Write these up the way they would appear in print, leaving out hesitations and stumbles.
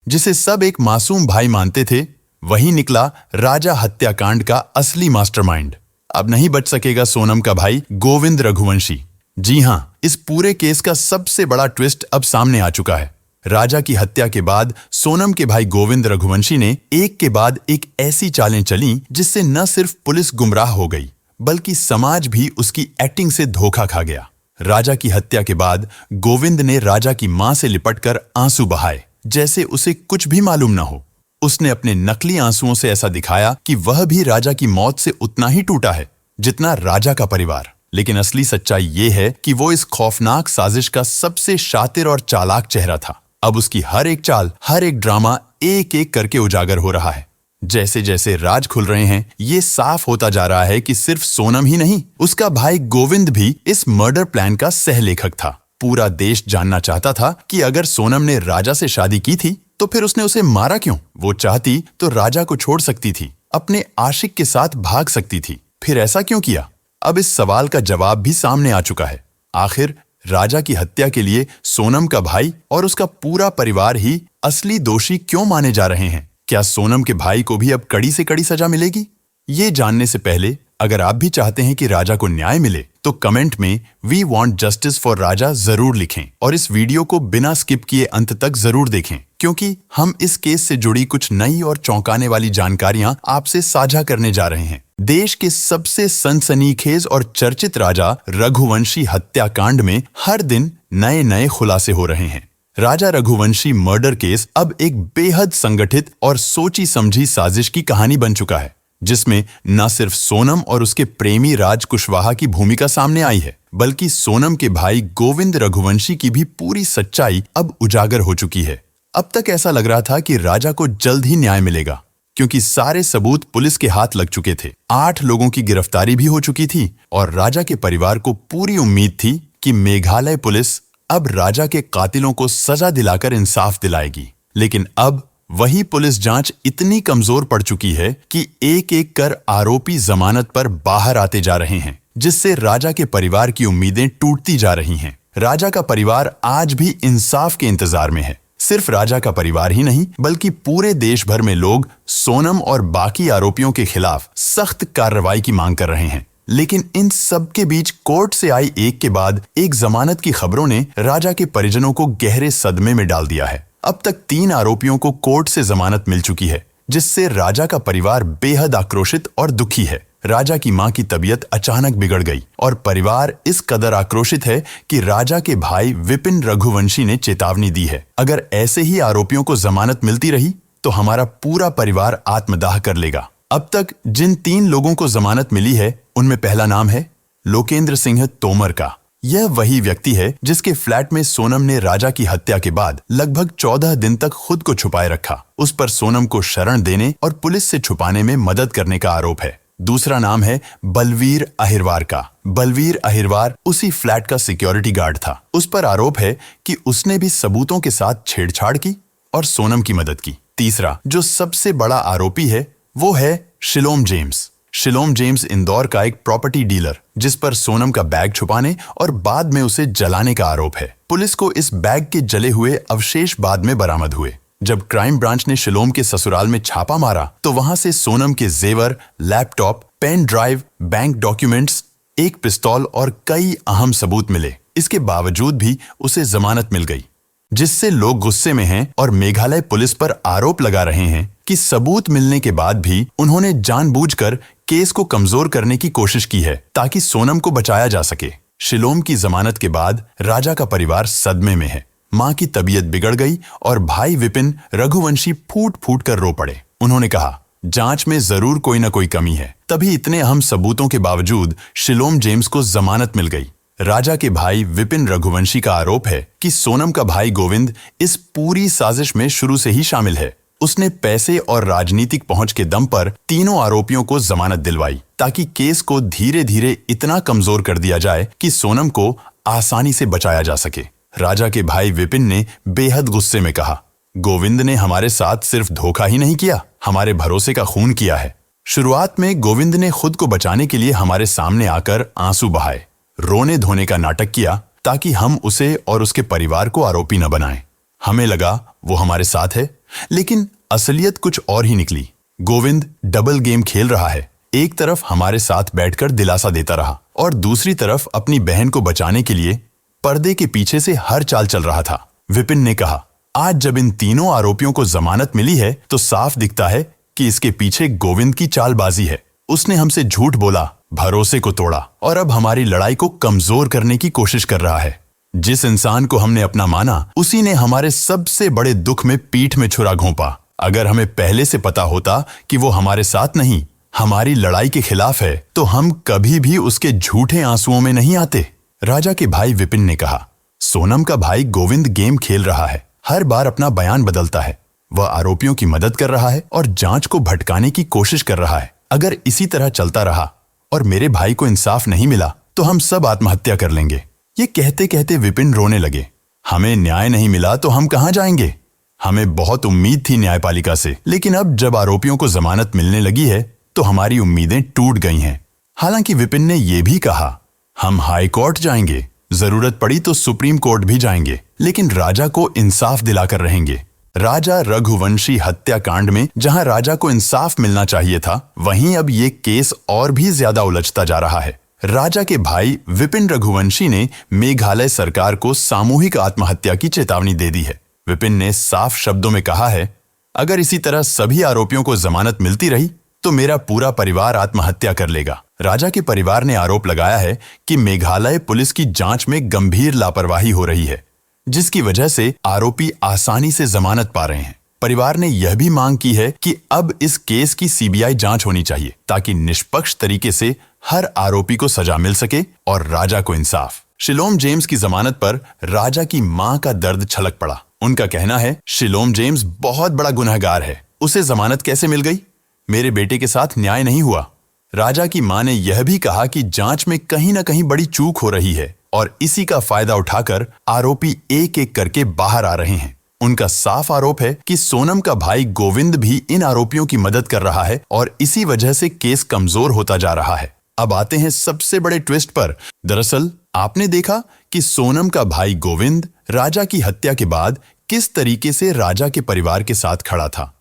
जिसे सब एक मासूम भाई मानते थे, वही निकला राजा हत्याकांड का असली मास्टरमाइंड। अब नहीं बच सकेगा सोनम का भाई गोविंद रघुवंशी। जी हां, इस पूरे केस का सबसे बड़ा ट्विस्ट अब सामने आ चुका है। राजा की हत्या के बाद सोनम के भाई गोविंद रघुवंशी ने एक के बाद एक ऐसी चालें चली जिससे न सिर्फ पुलिस गुमराह हो गई, बल्कि समाज भी उसकी एक्टिंग से धोखा खा गया। राजा की हत्या के बाद गोविंद ने राजा की मां से लिपटकर आंसू बहाए, जैसे उसे कुछ भी मालूम न हो। उसने अपने नकली आंसुओं से ऐसा दिखाया कि वह भी राजा की मौत से उतना ही टूटा है जितना राजा का परिवार। लेकिन असली सच्चाई ये है कि वो इस खौफनाक साजिश का सबसे शातिर और चालाक चेहरा था। अब उसकी हर एक चाल, हर एक ड्रामा एक एक करके उजागर हो रहा है। जैसे जैसे राज खुल रहे हैं, ये साफ होता जा रहा है कि सिर्फ सोनम ही नहीं, उसका भाई गोविंद भी इस मर्डर प्लान का सहलेखक था। पूरा देश जानना चाहता था कि अगर सोनम ने राजा से शादी की थी तो फिर उसने उसे मारा क्यों? वो चाहती तो राजा को छोड़ सकती थी, अपने आशिक के साथ भाग सकती थी, फिर ऐसा क्यों किया? अब इस सवाल का जवाब भी सामने आ चुका है। आखिर राजा की हत्या के लिए सोनम का भाई और उसका पूरा परिवार ही असली दोषी क्यों माने जा रहे हैं? क्या सोनम के भाई को भी अब कड़ी से कड़ी सजा मिलेगी? ये जानने से पहले अगर आप भी चाहते हैं कि राजा को न्याय मिले तो कमेंट में वी वांट जस्टिस फॉर राजा जरूर लिखें और इस वीडियो को बिना स्किप किए अंत तक जरूर देखें, क्योंकि हम इस केस से जुड़ी कुछ नई और चौंकाने वाली जानकारियां आपसे साझा करने जा रहे हैं। देश के सबसे सनसनीखेज और चर्चित राजा रघुवंशी हत्याकांड में हर दिन नए नए खुलासे हो रहे हैं। राजा रघुवंशी मर्डर केस अब एक बेहद संगठित और सोची समझी साजिश की कहानी बन चुका है, जिसमें न सिर्फ सोनम और उसके प्रेमी राज कुशवाहा की भूमिका सामने आई है, बल्कि सोनम के भाई गोविंद रघुवंशी की भी पूरी सच्चाई अब उजागर हो चुकी है। अब तक ऐसा लग रहा था कि राजा को जल्द ही न्याय मिलेगा, क्योंकि सारे सबूत पुलिस के हाथ लग चुके थे। 8 लोगों की गिरफ्तारी भी हो चुकी थी और राजा के परिवार को पूरी उम्मीद थी कि मेघालय पुलिस अब राजा के कातिलों को सजा दिलाकर इंसाफ दिलाएगी। लेकिन अब वही पुलिस जांच इतनी कमजोर पड़ चुकी है कि एक एक कर आरोपी जमानत पर बाहर आते जा रहे हैं, जिससे राजा के परिवार की उम्मीदें टूटती जा रही हैं। राजा का परिवार आज भी इंसाफ के इंतजार में है। सिर्फ राजा का परिवार ही नहीं, बल्कि पूरे देश भर में लोग सोनम और बाकी आरोपियों के खिलाफ सख्त कार्रवाई की मांग कर रहे हैं। लेकिन इन सब के बीच कोर्ट से आई एक के बाद एक जमानत की खबरों ने राजा के परिजनों को गहरे सदमे में डाल दिया है। अब तक 3 आरोपियों को कोर्ट से जमानत मिल चुकी है, जिससे राजा का परिवार बेहद आक्रोशित और दुखी है। राजा की मां की तबीयत अचानक बिगड़ गई और परिवार इस कदर आक्रोशित है कि राजा के भाई विपिन रघुवंशी ने चेतावनी दी है, अगर ऐसे ही आरोपियों को जमानत मिलती रही तो हमारा पूरा परिवार आत्मदाह कर लेगा। अब तक जिन 3 लोगों को जमानत मिली है, उनमें पहला नाम है लोकेंद्र सिंह तोमर का। यह वही व्यक्ति है जिसके फ्लैट में सोनम ने राजा की हत्या के बाद लगभग 14 दिन तक खुद को छुपाए रखा। उस पर सोनम को शरण देने और पुलिस से छुपाने में मदद करने का आरोप है। दूसरा नाम है बलवीर अहिरवार का। बलवीर अहिरवार उसी फ्लैट का सिक्योरिटी गार्ड था। उस पर आरोप है कि उसने भी सबूतों के साथ छेड़छाड़ की और सोनम की मदद की। तीसरा जो सबसे बड़ा आरोपी है वो है Shalom James. Shalom James Indore का एक प्रॉपर्टी डीलर, जिस पर सोनम का बैग छुपाने और बाद में उसे जलाने का आरोप है। पुलिस को इस बैग के जले हुए अवशेष बाद में बरामद हुए। जब क्राइम ब्रांच ने शिलोम के ससुराल में छापा मारा तो वहां से सोनम के जेवर, laptop, pen drive, bank documents, एक पिस्तौल और कई अहम सबूत मिले। इसके बावजूद भी उसे जमानत मिल गई, जिससे लोग गुस्से में हैं और मेघालय पुलिस पर आरोप लगा रहे हैं कि सबूत मिलने के बाद भी उन्होंने जानबूझकर केस को कमजोर करने की कोशिश की है ताकि सोनम को बचाया जा सके। शिलोम की जमानत के बाद राजा का परिवार सदमे में है। मां की तबीयत बिगड़ गई और भाई विपिन रघुवंशी फूट फूट कर रो पड़े। उन्होंने कहा, जांच में जरूर कोई न कोई कमी है, तभी इतने अहम सबूतों के बावजूद शिलोम जेम्स को जमानत मिल गई। राजा के भाई विपिन रघुवंशी का आरोप है कि सोनम का भाई गोविंद इस पूरी साजिश में शुरू से ही शामिल है। उसने पैसे और राजनीतिक पहुंच के दम पर तीनों आरोपियों को जमानत दिलवाई ताकि केस को धीरे धीरे इतना कमजोर कर दिया जाए कि सोनम को आसानी से बचाया जा सके। राजा के भाई विपिन ने बेहद गुस्से में कहा, गोविंद ने हमारे साथ सिर्फ धोखा ही नहीं किया, हमारे भरोसे का खून किया है। शुरुआत में गोविंद ने खुद को बचाने के लिए हमारे सामने आकर आंसू बहाए, रोने धोने का नाटक किया ताकि हम उसे और उसके परिवार को आरोपी न बनाएं। हमें लगा वो हमारे साथ है, लेकिन असलियत कुछ और ही निकली। गोविंद डबल गेम खेल रहा है। एक तरफ हमारे साथ बैठकर दिलासा देता रहा और दूसरी तरफ अपनी बहन को बचाने के लिए पर्दे के पीछे से हर चाल चल रहा था। विपिन ने कहा, आज जब इन तीनों आरोपियों को जमानत मिली है तो साफ दिखता है कि इसके पीछे गोविंद की चालबाजी है। उसने हमसे झूठ बोला, भरोसे को तोड़ा और अब हमारी लड़ाई को कमजोर करने की कोशिश कर रहा है। जिस इंसान को हमने अपना माना, उसी ने हमारे सबसे बड़े दुख में पीठ में छुरा घोंपा। अगर हमें पहले से पता होता कि वो हमारे साथ नहीं, हमारी लड़ाई के खिलाफ है, तो हम कभी भी उसके झूठे आंसुओं में नहीं आते। राजा के भाई विपिन ने कहा, सोनम का भाई गोविंद गेम खेल रहा है। हर बार अपना बयान बदलता है। वह आरोपियों की मदद कर रहा है और जांच को भटकाने की कोशिश कर रहा है। अगर इसी तरह चलता रहा और मेरे भाई को इंसाफ नहीं मिला तो हम सब आत्महत्या कर लेंगे। ये कहते कहते विपिन रोने लगे। हमें न्याय नहीं मिला तो हम कहां जाएंगे? हमें बहुत उम्मीद थी न्यायपालिका से, लेकिन अब जब आरोपियों को जमानत मिलने लगी है तो हमारी उम्मीदें टूट गई हैं। हालांकि विपिन ने यह भी कहा, हम हाई कोर्ट जाएंगे, जरूरत पड़ी तो सुप्रीम कोर्ट भी जाएंगे, लेकिन राजा को इंसाफ दिलाकर रहेंगे। राजा रघुवंशी हत्याकांड में जहां राजा को इंसाफ मिलना चाहिए था, वहीं अब ये केस और भी ज्यादा उलझता जा रहा है। राजा के भाई विपिन रघुवंशी ने मेघालय सरकार को सामूहिक आत्महत्या की चेतावनी दे दी है। विपिन ने साफ शब्दों में कहा है, अगर इसी तरह सभी आरोपियों को जमानत मिलती रही तो मेरा पूरा परिवार आत्महत्या कर लेगा। राजा के परिवार ने आरोप लगाया है कि मेघालय पुलिस की जांच में गंभीर लापरवाही हो रही है, जिसकी वजह से आरोपी आसानी से जमानत पा रहे हैं। परिवार ने यह भी मांग की है कि अब इस केस की सीबीआई जांच होनी चाहिए ताकि निष्पक्ष तरीके से हर आरोपी को सजा मिल सके और राजा को इंसाफ। शिलोम जेम्स की जमानत पर राजा की मां का दर्द छलक पड़ा। उनका कहना है, शिलोम जेम्स बहुत बड़ा गुनहगार है, उसे जमानत कैसे मिल गई? मेरे बेटे के साथ न्याय नहीं हुआ। राजा की मां ने यह भी कहा कि जांच में कहीं न कहीं बड़ी चूक हो रही है और इसी का फायदा उठाकर आरोपी एक एक करके बाहर आ रहे हैं। उनका साफ आरोप है कि सोनम का भाई गोविंद भी इन आरोपियों की मदद कर रहा है और इसी वजह से केस कमजोर होता जा रहा है। अब आते हैं सबसे बड़े ट्विस्ट पर। दरअसल आपने देखा कि सोनम का भाई गोविंद राजा की हत्या के बाद किस तरीके से राजा के परिवार के साथ खड़ा था।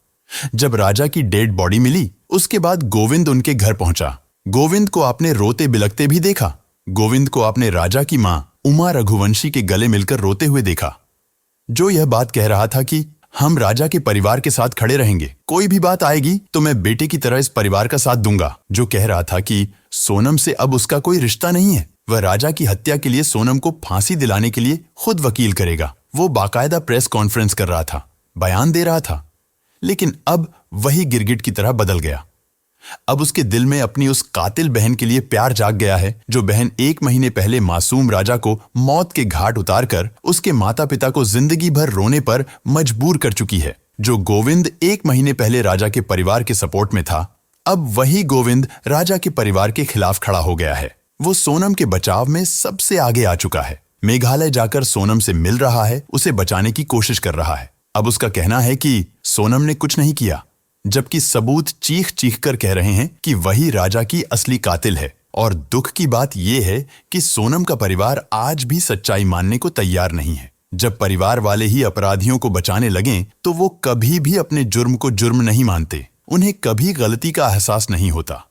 जब राजा की डेड बॉडी मिली, उसके बाद गोविंद उनके घर पहुंचा। गोविंद को आपने रोते बिलखते भी देखा। गोविंद को आपने राजा की मां उमा रघुवंशी के गले मिलकर रोते हुए देखा, जो यह बात कह रहा था कि हम राजा के परिवार के साथ खड़े रहेंगे, कोई भी बात आएगी तो मैं बेटे की तरह इस परिवार का साथ दूंगा। जो कह रहा था कि सोनम से अब उसका कोई रिश्ता नहीं है, वह राजा की हत्या के लिए सोनम को फांसी दिलाने के लिए खुद वकील करेगा। वो बाकायदा प्रेस कॉन्फ्रेंस कर रहा था, बयान दे रहा था, लेकिन अब वही गिरगिट की तरह बदल गया। अब उसके दिल में अपनी उस कातिल बहन के लिए प्यार जाग गया है, जो बहन 1 महीने पहले मासूम राजा को मौत के घाट उतारकर उसके माता पिता को जिंदगी भर रोने पर मजबूर कर चुकी है। जो गोविंद 1 महीने पहले राजा के परिवार के सपोर्ट में था, अब वही गोविंद राजा के परिवार के खिलाफ खड़ा हो गया है। वो सोनम के बचाव में सबसे आगे आ चुका है। मेघालय जाकर सोनम से मिल रहा है, उसे बचाने की कोशिश कर रहा है। अब उसका कहना है कि सोनम ने कुछ नहीं किया, जबकि सबूत चीख चीख कर कह रहे हैं कि वही राजा की असली कातिल है। और दुख की बात यह है कि सोनम का परिवार आज भी सच्चाई मानने को तैयार नहीं है। जब परिवार वाले ही अपराधियों को बचाने लगें तो वो कभी भी अपने जुर्म को जुर्म नहीं मानते, उन्हें कभी गलती का एहसास नहीं होता।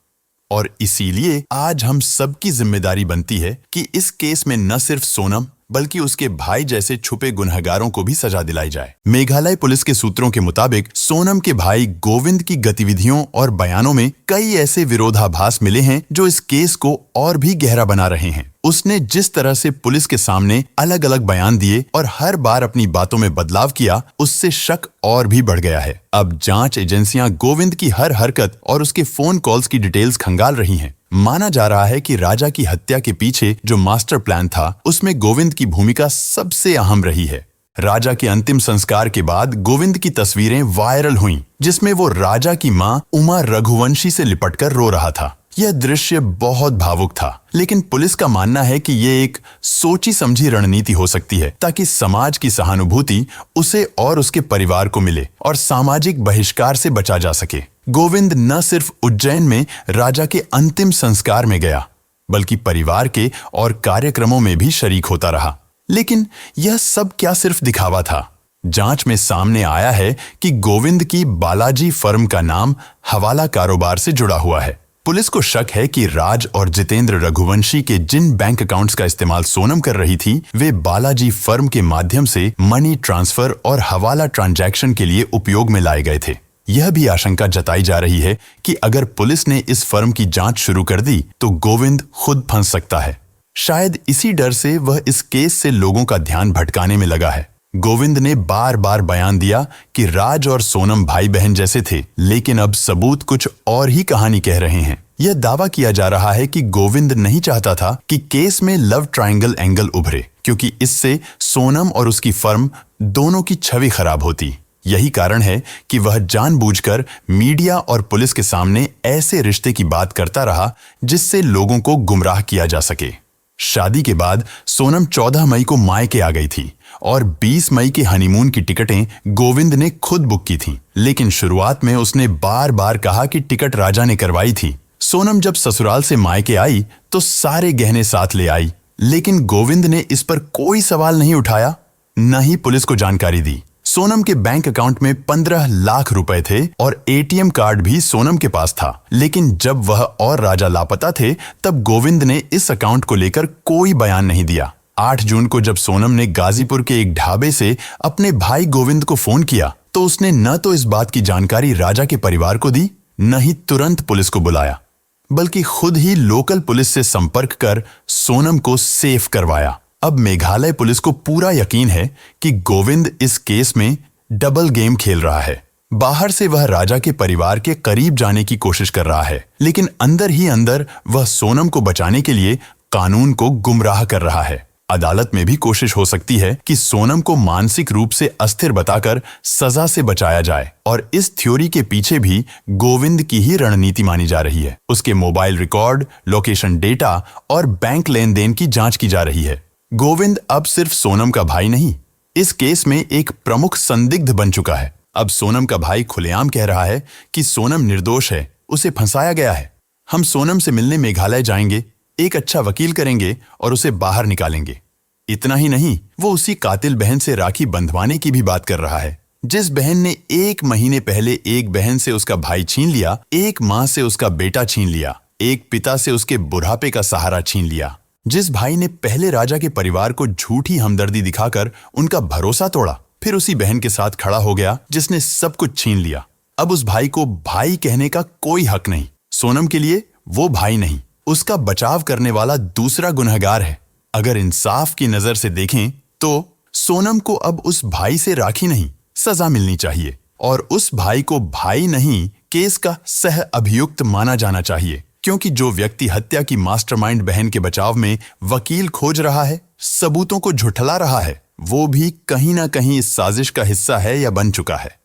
और इसीलिए आज हम सबकी जिम्मेदारी बनती है कि इस केस में न सिर्फ सोनम बल्कि उसके भाई जैसे छुपे गुनहगारों को भी सजा दिलाई जाए। मेघालय पुलिस के सूत्रों के मुताबिक सोनम के भाई गोविंद की गतिविधियों और बयानों में कई ऐसे विरोधाभास मिले हैं जो इस केस को और भी गहरा बना रहे हैं। उसने जिस तरह से पुलिस के सामने अलग अलग बयान दिए और हर बार अपनी बातों में बदलाव किया, उससे शक और भी बढ़ गया है। अब जांच एजेंसियां गोविंद की हर हरकत और उसके फोन कॉल्स की डिटेल्स खंगाल रही हैं। माना जा रहा है कि राजा की हत्या के पीछे जो मास्टर प्लान था, उसमें गोविंद की भूमिका सबसे अहम रही है। राजा के अंतिम संस्कार के बाद गोविंद की तस्वीरें वायरल हुईं, जिसमें वो राजा की मां उमा रघुवंशी से लिपटकर रो रहा था। यह दृश्य बहुत भावुक था, लेकिन पुलिस का मानना है कि ये एक सोची समझी रणनीति हो सकती है ताकि समाज की सहानुभूति उसे और उसके परिवार को मिले और सामाजिक बहिष्कार से बचा जा सके। गोविंद न सिर्फ उज्जैन में राजा के अंतिम संस्कार में गया, बल्कि परिवार के और कार्यक्रमों में भी शरीक होता रहा। लेकिन यह सब क्या सिर्फ दिखावा था? जांच में सामने आया है कि गोविंद की बालाजी फर्म का नाम हवाला कारोबार से जुड़ा हुआ है। पुलिस को शक है कि राज और जितेंद्र रघुवंशी के जिन बैंक अकाउंट्स का इस्तेमाल सोनम कर रही थी वे बालाजी फर्म के माध्यम से मनी ट्रांसफर और हवाला ट्रांजैक्शन के लिए उपयोग में लाए गए थे। यह भी आशंका जताई जा रही है कि अगर पुलिस ने इस फर्म की जांच शुरू कर दी तो गोविंद खुद फंस सकता है। शायद इसी डर से वह इस केस से लोगों का ध्यान भटकाने में लगा है। गोविंद ने बार बार बयान दिया कि राज और सोनम भाई बहन जैसे थे, लेकिन अब सबूत कुछ और ही कहानी कह रहे हैं। यह दावा किया जा रहा है कि गोविंद नहीं चाहता था कि केस में लव ट्रायंगल एंगल उभरे, क्योंकि इससे सोनम और उसकी फर्म दोनों की छवि खराब होती। यही कारण है कि वह जानबूझकर मीडिया और पुलिस के सामने ऐसे रिश्ते की बात करता रहा जिससे लोगों को गुमराह किया जा सके। शादी के बाद सोनम 14 मई को मायके आ गई थी और 20 मई के हनीमून की टिकटें गोविंद ने खुद बुक की थीं। लेकिन शुरुआत में उसने बार बार कहा कि टिकट राजा ने करवाई थी। सोनम जब ससुराल से मायके आई तो सारे गहने साथ ले आई, लेकिन गोविंद ने इस पर कोई सवाल नहीं उठाया, न ही पुलिस को जानकारी दी। सोनम के बैंक अकाउंट में 15 लाख रुपए थे और एटीएम कार्ड भी सोनम के पास था, लेकिन जब वह और राजा लापता थे तब गोविंद ने इस अकाउंट को लेकर कोई बयान नहीं दिया। 8 जून को जब सोनम ने गाजीपुर के एक ढाबे से अपने भाई गोविंद को फोन किया तो उसने न तो इस बात की जानकारी राजा के परिवार को दी, न ही तुरंत पुलिस को बुलाया, बल्कि खुद ही लोकल पुलिस से संपर्क कर सोनम को सेफ करवाया। अब मेघालय पुलिस को पूरा यकीन है कि गोविंद इस केस में डबल गेम खेल रहा है। बाहर से वह राजा के परिवार के करीब जाने की कोशिश कर रहा है, लेकिन अंदर ही अंदर वह सोनम को बचाने के लिए कानून को गुमराह कर रहा है। अदालत में भी कोशिश हो सकती है कि सोनम को मानसिक रूप से अस्थिर बताकर सजा से बचाया जाए, और इस थ्योरी के पीछे भी गोविंद की ही रणनीति मानी जा रही है। उसके मोबाइल रिकॉर्ड, लोकेशन डेटा और बैंक लेन देन की जांच की जा रही है। गोविंद अब सिर्फ सोनम का भाई नहीं, इस केस में एक प्रमुख संदिग्ध बन चुका है। अब सोनम का भाई खुलेआम कह रहा है कि सोनम निर्दोष है, उसे फंसाया गया है। हम सोनम से मिलने मेघालय जाएंगे, एक अच्छा वकील करेंगे और उसे बाहर निकालेंगे। इतना ही नहीं, वो उसी कातिल बहन से राखी बंधवाने की भी बात कर रहा है, जिस बहन ने 1 महीने पहले एक बहन से उसका भाई छीन लिया, एक माँ से उसका बेटा छीन लिया, एक पिता से उसके बुढ़ापे का सहारा छीन लिया, जिस भाई ने पहले राजा के परिवार को झूठी हमदर्दी दिखाकर उनका भरोसा तोड़ा, फिर उसी बहन के साथ खड़ा हो गया जिसने सब कुछ छीन लिया। अब उस भाई को भाई कहने का कोई हक नहीं। सोनम के लिए वो भाई नहीं, उसका बचाव करने वाला दूसरा गुनहगार है। अगर इंसाफ की नजर से देखें तो सोनम को अब उस भाई से राखी नहीं, सजा मिलनी चाहिए, और उस भाई को भाई नहीं, केस का सह अभियुक्त माना जाना चाहिए, क्योंकि जो व्यक्ति हत्या की मास्टरमाइंड बहन के बचाव में वकील खोज रहा है, सबूतों को झुठला रहा है, वो भी कहीं ना कहीं इस साजिश का हिस्सा है या बन चुका है।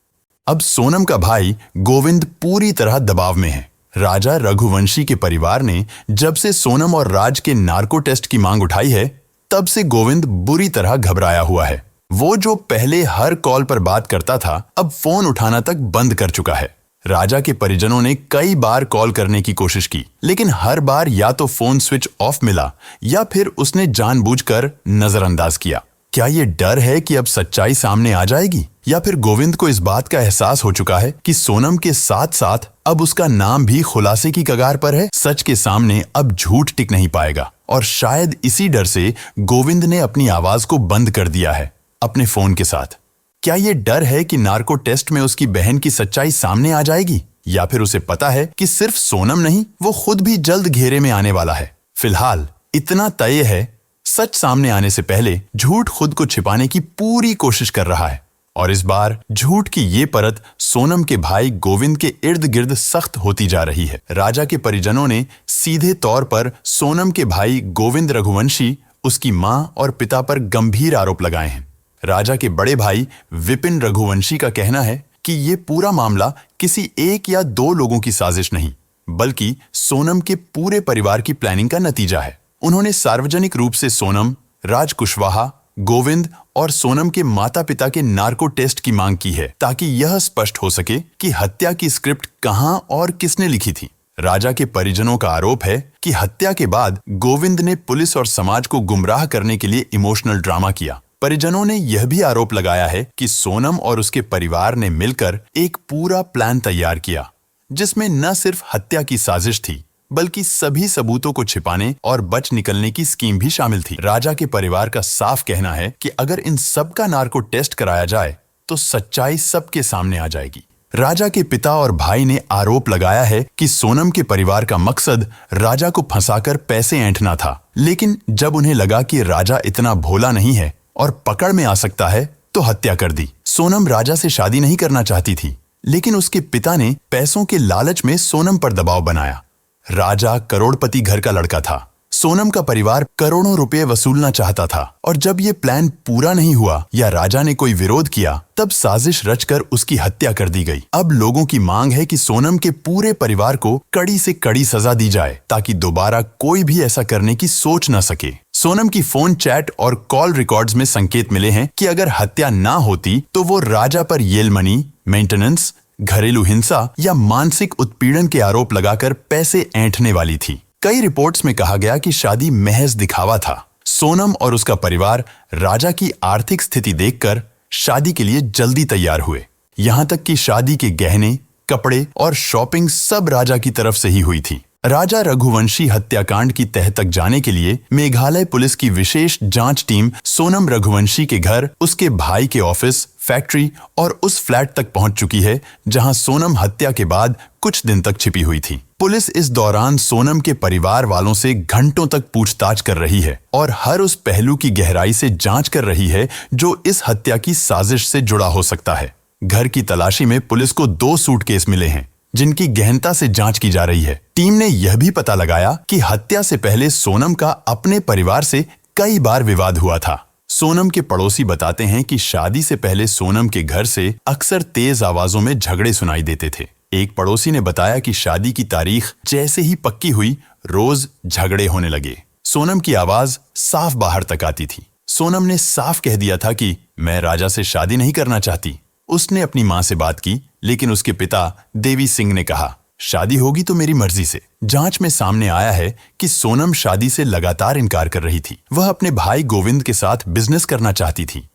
अब सोनम का भाई गोविंद पूरी तरह दबाव में है। राजा रघुवंशी के परिवार ने जब से सोनम और राज के नार्को टेस्ट की मांग उठाई है, तब से गोविंद बुरी तरह घबराया हुआ है। वो जो पहले हर कॉल पर बात करता था, अब फोन उठाना तक बंद कर चुका है। राजा के परिजनों ने कई बार कॉल करने की कोशिश की, लेकिन हर बार या तो फोन स्विच ऑफ मिला या फिर उसने जानबूझकर नजरअंदाज किया। क्या ये डर है कि अब सच्चाई सामने आ जाएगी, या फिर गोविंद को इस बात का एहसास हो चुका है कि सोनम के साथ साथ अब उसका नाम भी खुलासे की कगार पर है। सच के सामने अब झूठ टिक नहीं पाएगा, और शायद इसी डर से गोविंद ने अपनी आवाज को बंद कर दिया है अपने फोन के साथ। क्या ये डर है कि नार्को टेस्ट में उसकी बहन की सच्चाई सामने आ जाएगी, या फिर उसे पता है कि सिर्फ सोनम नहीं, वो खुद भी जल्द घेरे में आने वाला है। फिलहाल इतना तय है, सच सामने आने से पहले झूठ खुद को छिपाने की पूरी कोशिश कर रहा है, और इस बार झूठ की ये परत सोनम के भाई गोविंद के इर्द गिर्द सख्त होती जा रही है। राजा के परिजनों ने सीधे तौर पर सोनम के भाई गोविंद रघुवंशी, उसकी मां और पिता पर गंभीर आरोप लगाए हैं। राजा के बड़े भाई विपिन रघुवंशी का कहना है कि ये पूरा मामला किसी 1 या 2 लोगों की साजिश नहीं, बल्कि सोनम के पूरे परिवार की प्लानिंग का नतीजा है। उन्होंने सार्वजनिक रूप से सोनम, राज कुशवाहा, गोविंद और सोनम के माता पिता के नार्को टेस्ट की मांग की है, ताकि यह स्पष्ट हो सके कि हत्या की स्क्रिप्ट कहां और किसने लिखी थी। राजा के परिजनों का आरोप है कि हत्या के बाद गोविंद ने पुलिस और समाज को गुमराह करने के लिए इमोशनल ड्रामा किया। परिजनों ने यह भी आरोप लगाया है कि सोनम और उसके परिवार ने मिलकर एक पूरा प्लान तैयार किया, जिसमें न सिर्फ हत्या की साजिश थी बल्कि सभी सबूतों को छिपाने और बच निकलने की स्कीम भी शामिल थी। राजा के परिवार का साफ कहना है कि अगर इन सब का नार्को टेस्ट कराया जाए तो सच्चाई सबके सामने आ जाएगी। राजा के पिता और भाई ने आरोप लगाया है कि सोनम के परिवार का मकसद राजा को फंसाकर पैसे ऐंठना था, लेकिन जब उन्हें लगा कि राजा इतना भोला नहीं है और पकड़ में आ सकता है तो हत्या कर दी। सोनम राजा से शादी नहीं करना चाहती थी, लेकिन उसके पिता ने पैसों के लालच में सोनम पर दबाव बनाया। राजा करोड़पति घर का लड़का था। सोनम का परिवार करोड़ों रुपए वसूलना चाहता था और जब ये प्लान पूरा नहीं हुआ या राजा ने कोई विरोध किया तब साजिश रचकर उसकी हत्या कर दी गई। अब लोगों की मांग है कि सोनम के पूरे परिवार को कड़ी से कड़ी सजा दी जाए ताकि दोबारा कोई भी ऐसा करने की सोच न सके। सोनम की फोन चैट और कॉल रिकॉर्ड्स में संकेत मिले हैं कि अगर हत्या ना होती तो वो राजा पर येलमनी, मेंटेनेंस, घरेलू हिंसा या मानसिक उत्पीड़न के आरोप लगाकर पैसे ऐंठने वाली थी। कई रिपोर्ट्स में कहा गया कि शादी महज दिखावा था। सोनम और उसका परिवार राजा की आर्थिक स्थिति देखकर शादी के लिए जल्दी तैयार हुए। यहाँ तक कि शादी के गहने, कपड़े और शॉपिंग सब राजा की तरफ से ही हुई थी। राजा रघुवंशी हत्याकांड की तह तक जाने के लिए मेघालय पुलिस की विशेष जांच टीम सोनम रघुवंशी के घर, उसके भाई के ऑफिस, फैक्ट्री और उस फ्लैट तक पहुंच चुकी है जहां सोनम हत्या के बाद कुछ दिन तक छिपी हुई थी। पुलिस इस दौरान सोनम के परिवार वालों से घंटों तक पूछताछ कर रही है और हर उस पहलू की गहराई से जांच कर रही है जो इस हत्या की साजिश से जुड़ा हो सकता है। घर की तलाशी में पुलिस को 2 सूटकेस मिले हैं जिनकी गहनता से जांच की जा रही है। टीम ने यह भी पता लगाया कि हत्या से पहले सोनम का अपने परिवार से कई बार विवाद हुआ था। सोनम के पड़ोसी बताते हैं कि शादी से पहले सोनम के घर से अक्सर तेज आवाजों में झगड़े सुनाई देते थे। एक पड़ोसी ने बताया कि शादी की तारीख जैसे ही पक्की हुई, रोज झगड़े होने लगे। सोनम की आवाज साफ बाहर तक आती थी। सोनम ने साफ कह दिया था कि मैं राजा से शादी नहीं करना चाहती। उसने अपनी मां से बात की, लेकिन उसके पिता देवी सिंह ने कहा, शादी होगी तो मेरी मर्जी से। जांच में सामने आया है कि सोनम शादी से लगातार इनकार कर रही थी। वह अपने भाई गोविंद के साथ बिजनेस करना चाहती थी,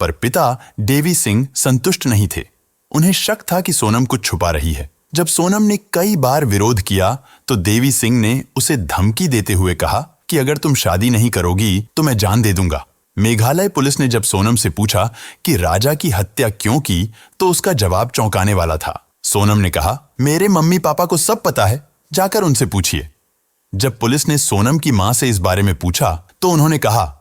पर पिता देवी सिंह संतुष्ट नहीं थे। उन्हें शक था कि सोनम कुछ छुपा रही है। जब सोनम ने कई बार विरोध किया तो देवी सिंह ने उसे धमकी देते हुए कहा कि अगर तुम शादी नहीं करोगी तो मैं जान दे दूंगा। मेघालय पुलिस ने जब सोनम से पूछा कि राजा की हत्या क्यों की तो उसका जवाब चौंकाने वाला था। सोनम ने कहा, मेरे मम्मी पापा को सब पता है, जाकर उनसे पूछिए। जब पुलिस ने सोनम की मां से इस बारे में पूछा तो उन्होंने कहा,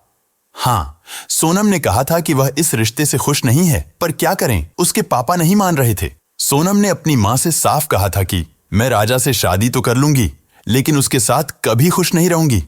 हाँ, सोनम ने कहा था कि वह इस रिश्ते से खुश नहीं है, पर क्या करें, उसके पापा नहीं मान रहे थे। सोनम ने अपनी मां से साफ कहा था कि मैं राजा से शादी तो कर लूंगी, लेकिन उसके साथ कभी खुश नहीं रहूंगी,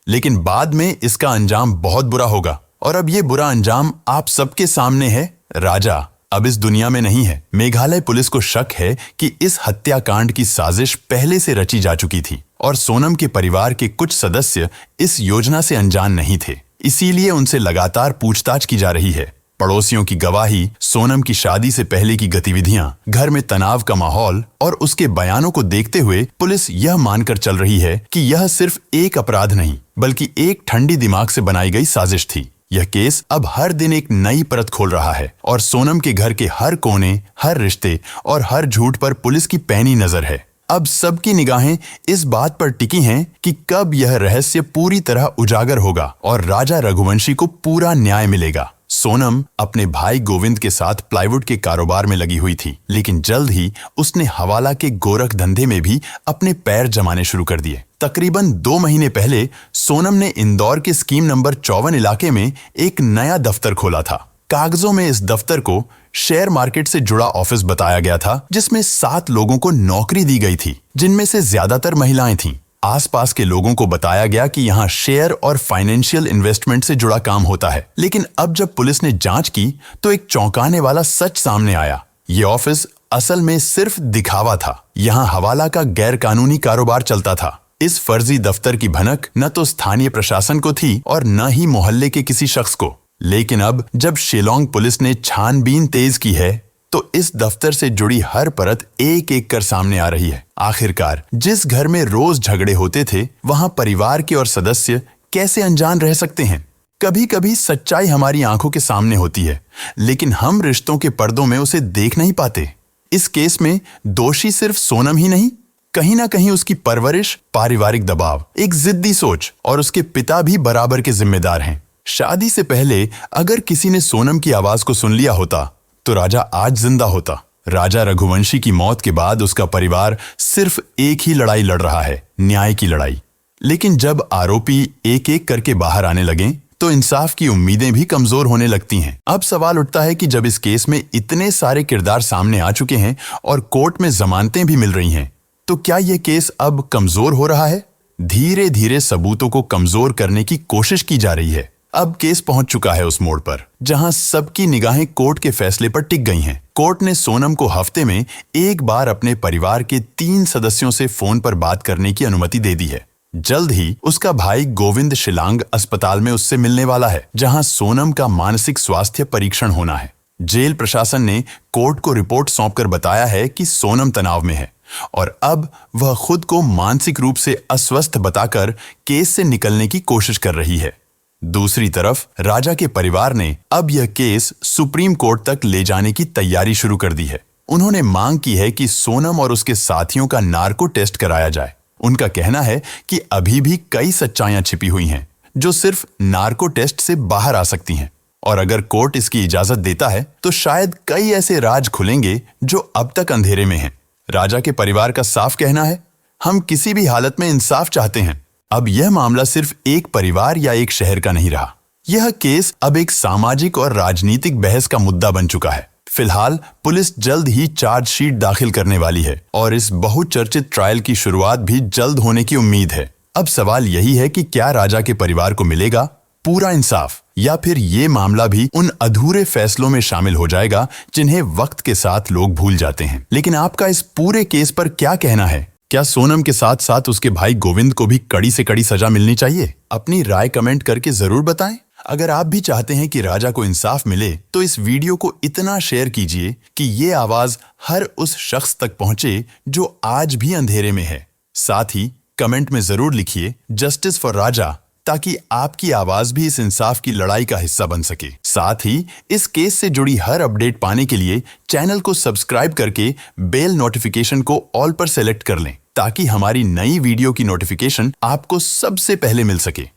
लेकिन बाद में इसका अंजाम बहुत बुरा होगा और अब ये बुरा अंजाम आप सबके सामने है। राजा अब इस दुनिया में नहीं है। मेघालय पुलिस को शक है कि इस हत्याकांड की साजिश पहले से रची जा चुकी थी और सोनम के परिवार के कुछ सदस्य इस योजना से अनजान नहीं थे, इसीलिए उनसे लगातार पूछताछ की जा रही है। पड़ोसियों की गवाही, सोनम की शादी से पहले की गतिविधियां, घर में तनाव का माहौल और उसके बयानों को देखते हुए पुलिस यह मानकर चल रही है कि यह सिर्फ एक अपराध नहीं बल्कि एक ठंडी दिमाग से बनाई गई साजिश थी। यह केस अब हर दिन एक नई परत खोल रहा है और सोनम के घर के हर कोने, हर रिश्ते और हर झूठ पर पुलिस की पैनी नजर है। अब सबकी निगाहें इस बात पर टिकी हैं कि कब यह रहस्य पूरी तरह उजागर होगा और राजा रघुवंशी को पूरा न्याय मिलेगा। सोनम अपने भाई गोविंद के साथ प्लाईवुड के कारोबार में लगी हुई थी, लेकिन जल्द ही उसने हवाला के गोरख धंधे में भी अपने पैर जमाने शुरू कर दिए। तकरीबन 2 महीने पहले सोनम ने इंदौर के स्कीम नंबर 54 इलाके में एक नया दफ्तर खोला था। कागजों में इस दफ्तर को शेयर मार्केट से जुड़ा ऑफिस बताया गया था, जिसमें 7 लोगों को नौकरी दी गई थी, जिनमें से ज्यादातर महिलाएं थीं। आसपास के लोगों को बताया गया कि यहाँ शेयर और फाइनेंशियल इन्वेस्टमेंट से जुड़ा काम होता है, लेकिन अब जब पुलिस ने जांच की तो एक चौंकाने वाला सच सामने आया। ये ऑफिस असल में सिर्फ दिखावा था। यहाँ हवाला का गैर कानूनी कारोबार चलता था। इस फर्जी दफ्तर की भनक न तो स्थानीय प्रशासन को थी और न ही मोहल्ले के किसी शख्स को। लेकिन अब जब शिलोंग पुलिस ने छानबीन तेज की है तो इस दफ्तर से जुड़ी हर परत एक एक कर सामने आ रही है। आखिरकार जिस घर में रोज झगड़े होते थे वहां परिवार के और सदस्य कैसे अनजान रह सकते हैं? कभी कभी सच्चाई हमारी आंखों के सामने होती है, लेकिन हम रिश्तों के पर्दों में उसे देख नहीं पाते। इस केस में दोषी सिर्फ सोनम ही नहीं, कहीं ना कहीं उसकी परवरिश, पारिवारिक दबाव, एक जिद्दी सोच और उसके पिता भी बराबर के जिम्मेदार हैं। शादी से पहले अगर किसी ने सोनम की आवाज को सुन लिया होता तो राजा आज जिंदा होता। राजा रघुवंशी की मौत के बाद उसका परिवार सिर्फ एक ही लड़ाई लड़ रहा है, न्याय की लड़ाई। लेकिन जब आरोपी एक एक करके बाहर आने लगे तो इंसाफ की उम्मीदें भी कमजोर होने लगती हैं। अब सवाल उठता है कि जब इस केस में इतने सारे किरदार सामने आ चुके हैं और कोर्ट में जमानतें भी मिल रही हैं, तो क्या यह केस अब कमजोर हो रहा है? धीरे धीरे सबूतों को कमजोर करने की कोशिश की जा रही है। अब केस पहुंच चुका है उस मोड़ पर जहां सबकी निगाहें कोर्ट के फैसले पर टिक गई हैं। कोर्ट ने सोनम को हफ्ते में एक बार अपने परिवार के 3 सदस्यों से फोन पर बात करने की अनुमति दे दी है। जल्द ही उसका भाई गोविंद शिलांग अस्पताल में उससे मिलने वाला है, जहां सोनम का मानसिक स्वास्थ्य परीक्षण होना है। जेल प्रशासन ने कोर्ट को रिपोर्ट सौंपकर बताया है कि सोनम तनाव में है और अब वह खुद को मानसिक रूप से अस्वस्थ बताकर केस से निकलने की कोशिश कर रही है। दूसरी तरफ राजा के परिवार ने अब यह केस सुप्रीम कोर्ट तक ले जाने की तैयारी शुरू कर दी है। उन्होंने मांग की है कि सोनम और उसके साथियों का नार्को टेस्ट कराया जाए। उनका कहना है कि अभी भी कई सच्चाइयां छिपी हुई हैं जो सिर्फ नार्को टेस्ट से बाहर आ सकती हैं, और अगर कोर्ट इसकी इजाजत देता है तो शायद कई ऐसे राज खुलेंगे जो अब तक अंधेरे में हैं। राजा के परिवार का साफ कहना है, हम किसी भी हालत में इंसाफ चाहते हैं। अब यह मामला सिर्फ एक परिवार या एक शहर का नहीं रहा। यह केस अब एक सामाजिक और राजनीतिक बहस का मुद्दा बन चुका है। फिलहाल पुलिस जल्द ही चार्जशीट दाखिल करने वाली है और इस बहुचर्चित ट्रायल की शुरुआत भी जल्द होने की उम्मीद है। अब सवाल यही है कि क्या राजा के परिवार को मिलेगा पूरा इंसाफ, या फिर ये मामला भी उन अधूरे फैसलों में शामिल हो जाएगा जिन्हें वक्त के साथ लोग भूल जाते हैं। लेकिन आपका इस पूरे केस पर क्या कहना है? क्या सोनम के साथ साथ उसके भाई गोविंद को भी कड़ी से कड़ी सजा मिलनी चाहिए? अपनी राय कमेंट करके जरूर बताएं। अगर आप भी चाहते हैं कि राजा को इंसाफ मिले तो इस वीडियो को इतना शेयर कीजिए कि ये आवाज हर उस शख्स तक पहुंचे जो आज भी अंधेरे में है। साथ ही कमेंट में जरूर लिखिए जस्टिस फॉर राजा, ताकि आपकी आवाज भी इस इंसाफ की लड़ाई का हिस्सा बन सके। साथ ही इस केस से जुड़ी हर अपडेट पाने के लिए चैनल को सब्सक्राइब करके बेल नोटिफिकेशन को ऑल पर सेलेक्ट कर लें, ताकि हमारी नई वीडियो की नोटिफिकेशन आपको सबसे पहले मिल सके।